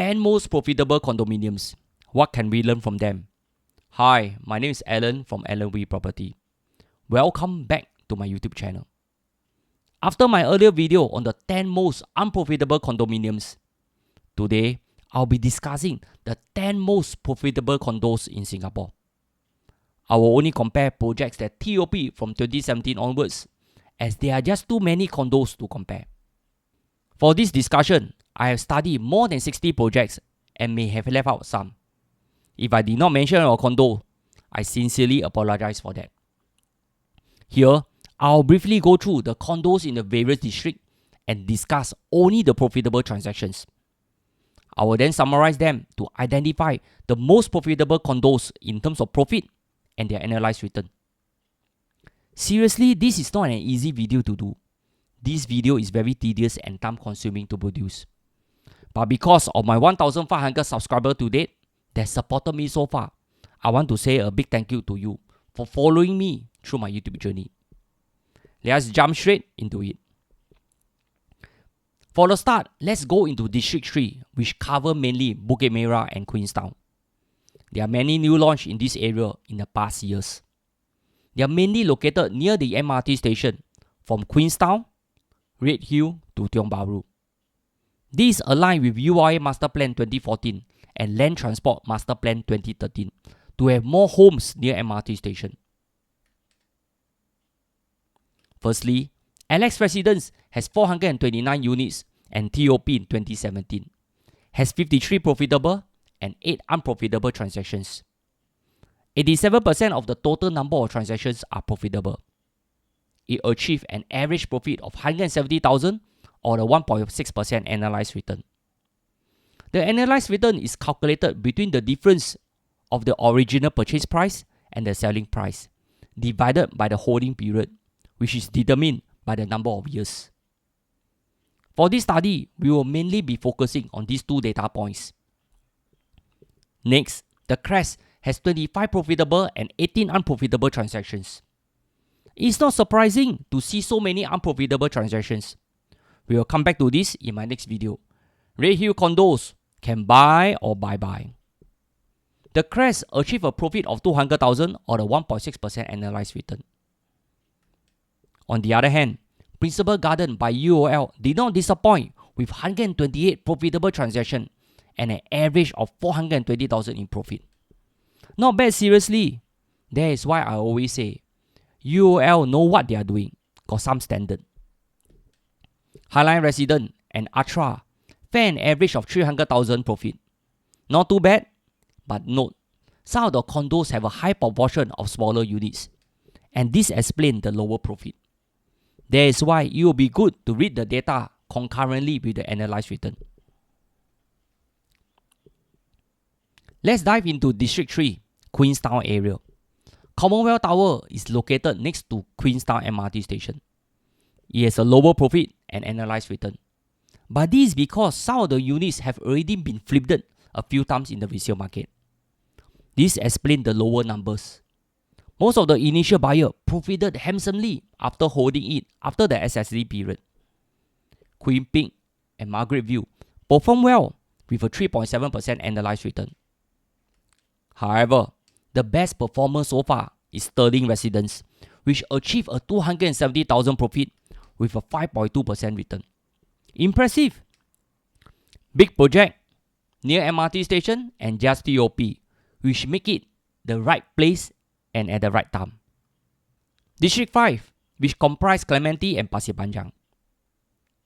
10 most profitable condominiums. What can we learn from them? Hi, my name is Alan from Alan We Property. Welcome back to my YouTube channel. After my earlier video on the 10 most unprofitable condominiums, today I'll be discussing the 10 most profitable condos in Singapore. I will only compare projects that TOP from 2017 onwards, as there are just too many condos to compare. For this discussion, I have studied more than 60 projects and may have left out some. If I did not mention a condo, I sincerely apologize for that. Here, I'll briefly go through the condos in the various districts and discuss only the profitable transactions. I will then summarize them to identify the most profitable condos in terms of profit and their annualized return. Seriously, this is not an easy video to do. This video is very tedious and time consuming to produce. But because of my 1,500 subscribers to date that supported me so far, I want to say a big thank you to you for following me through my YouTube journey. Let's jump straight into it. For the start, let's go into District 3, which cover mainly Bukit Merah and Queenstown. There are many new launches in this area in the past years. They are mainly located near the MRT station from Queenstown, Redhill to Tiong Bahru. These align with URA Master Plan 2014 and Land Transport Master Plan 2013 to have more homes near MRT station. Firstly, Alex Residence has 429 units and TOP in 2017, has 53 profitable and 8 unprofitable transactions. 87% of the total number of transactions are profitable. It achieved an average profit of 170,000 or the 1.6% annualized return. The annualized return is calculated between the difference of the original purchase price and the selling price, divided by the holding period, which is determined by the number of years. For this study, we will mainly be focusing on these two data points. Next, the Crest has 25 profitable and 18 unprofitable transactions. It's not surprising to see so many unprofitable transactions. We will come back to this in my next video. Redhill condos can buy or bye-bye. The Crest achieved a profit of 200,000 or the 1.6% annualized return. On the other hand, Principal Garden by UOL did not disappoint with 128 profitable transactions and an average of 420,000 in profit. Not bad, seriously. That is why I always say, UOL know what they are doing, got some standard. Highline Residence and Atra fair an average of 300,000 profit. Not too bad, but note, some of the condos have a high proportion of smaller units, and this explains the lower profit. That is why it will be good to read the data concurrently with the analyzed return. Let's dive into District 3, Queenstown area. Commonwealth Tower is located next to Queenstown MRT station. It has a lower profit and annualized return. But this is because some of the units have already been flipped a few times in the resale market. This explains the lower numbers. Most of the initial buyer profited handsomely after holding it after the SSD period. Queen Peak and Margaret View performed well with a 3.7% annualized return. However, the best performer so far is Sterling Residence, which achieved a 270,000 profit with a 5.2% return. Impressive! Big project near MRT station and just TOP, which make it the right place and at the right time. District 5, which comprise Clementi and Pasir Panjang.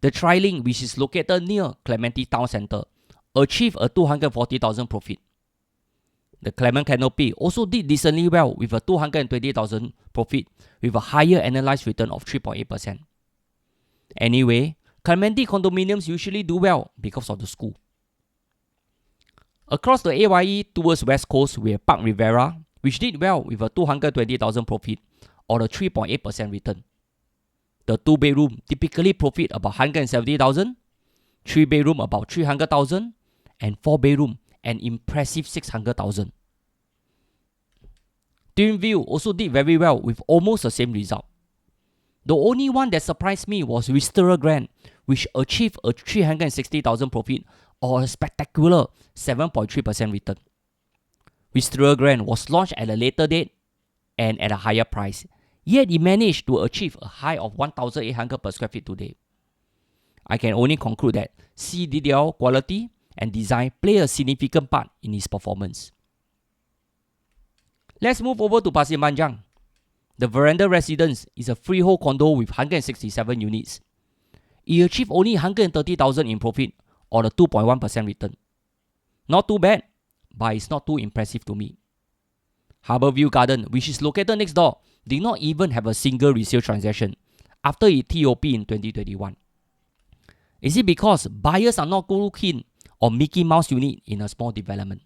The Tri-Link, which is located near Clementi Town Centre, achieved a 240,000 profit. The Clement Canopy also did decently well with a 220,000 profit with a higher annualized return of 3.8%. Anyway, Clementi condominiums usually do well because of the school. Across the AYE towards West Coast, we have Park Rivera, which did well with a 220,000 profit or a 3.8% return. The 2-bedroom typically profit about 170,000, 3-bedroom about 300,000, and 4-bedroom an impressive 600,000. Twinville also did very well with almost the same result. The only one that surprised me was Wisteria Grand, which achieved a 360,000 profit or a spectacular 7.3% return. Wisteria Grand was launched at a later date and at a higher price, yet it managed to achieve a high of 1,800 per square feet today. I can only conclude that CDDL quality and design play a significant part in its performance. Let's move over to Pasir Panjang. The Veranda Residence is a freehold condo with 167 units. It achieved only 130,000 in profit or a 2.1% return. Not too bad, but it's not too impressive to me. Harbourview Garden, which is located next door, did not even have a single resale transaction after it TOP in 2021. Is it because buyers are not too keen on Mickey Mouse unit in a small development?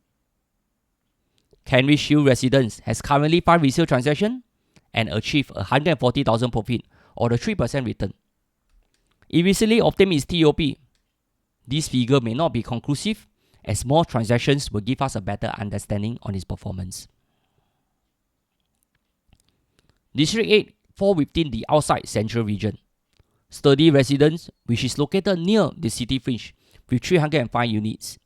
Kentridge Hill Residence has currently 5 resale transactions and achieved a 140,000 profit or a 3% return. It recently obtained its TOP. This figure may not be conclusive, as more transactions will give us a better understanding on its performance. District 8 fall within the outside central region. Sturdy Residence, which is located near the city fringe with 305 units.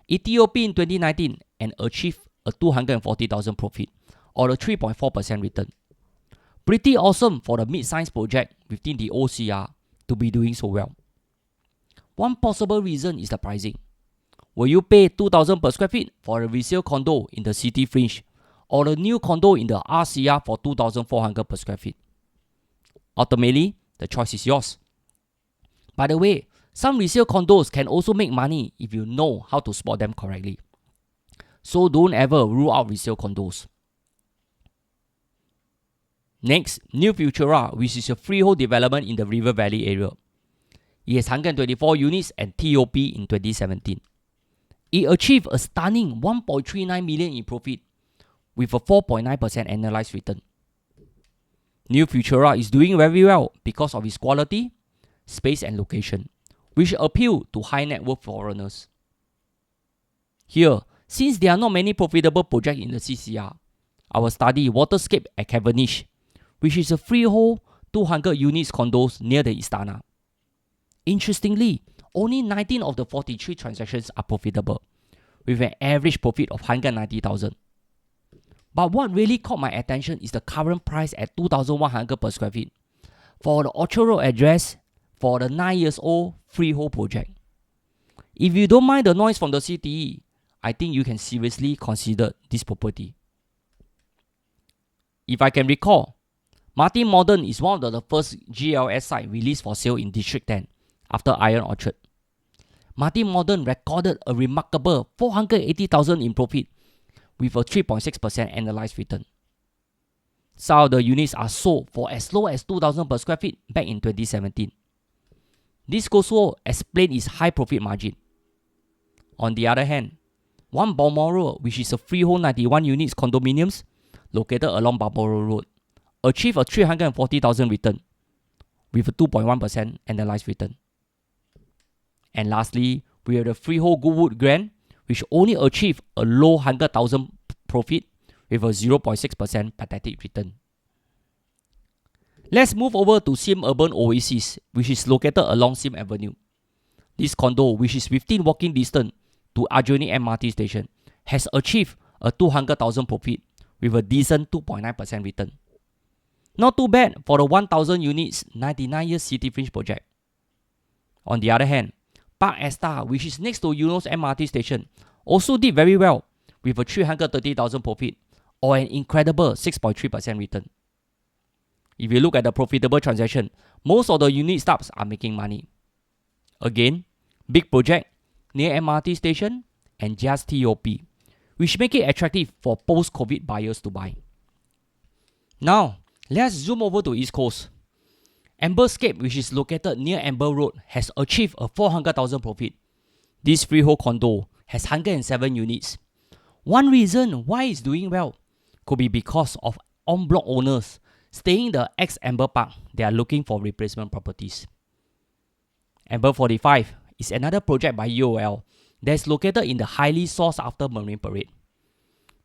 It TOP in 2019 and achieved a 240,000 profit or a 3.4% return. Pretty awesome for the mid-sized project within the OCR to be doing so well. One possible reason is the pricing. Will you pay 2,000 per square feet for a resale condo in the city fringe or a new condo in the RCR for 2,400 per square feet? Ultimately, the choice is yours. By the way, some resale condos can also make money if you know how to spot them correctly. So don't ever rule out resale condos. Next, New Futura, which is a freehold development in the River Valley area. It has 124 units and TOP in 2017. It achieved a stunning 1.39 million in profit with a 4.9% annualized return. New Futura is doing very well because of its quality, space and location, which appeal to high net worth foreigners. Here, since there are not many profitable projects in the CCR, I will study Waterscape at Cavendish, which is a freehold 200 units condos near the Istana. Interestingly, only 19 of the 43 transactions are profitable, with an average profit of 190,000. But what really caught my attention is the current price at 2,100 per square feet for the Orchard Road address for the 9-year-old freehold project. If you don't mind the noise from the CTE, I think you can seriously consider this property. If I can recall, Martin Modern is one of the first GLS sites released for sale in District 10 after Iron Orchard. Martin Modern recorded a remarkable 480,000 in profit with a 3.6% annualized return. Some of the units are sold for as low as 2,000 per square feet back in 2017. This also explains its high profit margin. On the other hand, One Balmoral, which is a freehold 91 units condominiums located along Balmoral Road, achieved a 340,000 return with a 2.1% annualized return. And lastly, we have the freehold Goodwood Grand, which only achieved a low 100,000 profit with a 0.6% pathetic return. Let's move over to Sim Urban Oasis, which is located along Sim Avenue. This condo, which is within walking distance to Aljunied MRT station, has achieved a 200,000 profit with a decent 2.9% return. Not too bad for the 1,000 units 99-year city fringe project. On the other hand, Park Esta, which is next to Eunos MRT station, also did very well with a 330,000 profit or an incredible 6.3% return. If you look at the profitable transaction, most of the unit stubs are making money. Again, big project, near MRT station, and just TOP, which make it attractive for post-COVID buyers to buy. Now, let's zoom over to East Coast. Amberscape, which is located near Amber Road, has achieved a 400,000 profit. This freehold condo has 107 units. One reason why it's doing well could be because of en bloc owners staying in the ex-Amber Park. They are looking for replacement properties. Amber 45 is another project by UOL that is located in the highly sought after Marine Parade.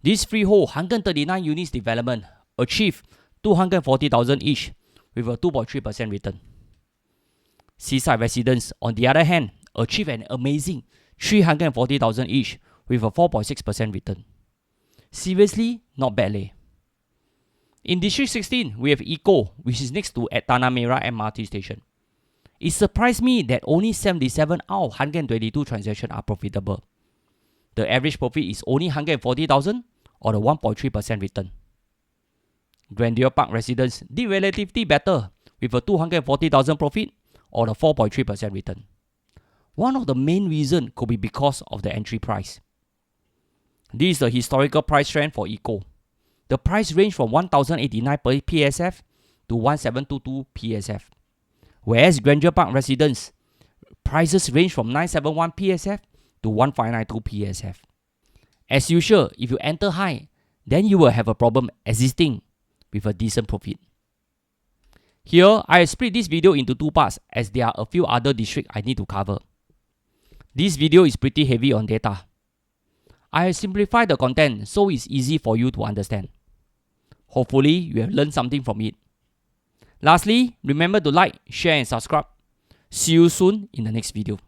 This freehold 139 units development achieved 240,000 each with a 2.3% return. Seaside Residence, on the other hand, achieved an amazing 340,000 each with a 4.6% return. Seriously, not bad leh. In District 16, we have Eco, which is next to at Tanah Merah MRT station. It surprised me that only 77 out of 122 transactions are profitable. The average profit is only 140,000 or the 1.3% return. Grandeur Park Residence did relatively better with a 240,000 profit or the 4.3% return. One of the main reasons could be because of the entry price. This is the historical price trend for Eco. The price range from 1,089 per PSF to 1,722 PSF. Whereas Grandeur Park Residence prices range from 971 PSF to 1592 PSF. As usual, if you enter high, then you will have a problem existing with a decent profit. Here, I have split this video into two parts as there are a few other districts I need to cover. This video is pretty heavy on data. I have simplified the content so it's easy for you to understand. Hopefully, you have learned something from it. Lastly, remember to like, share and subscribe. See you soon in the next video.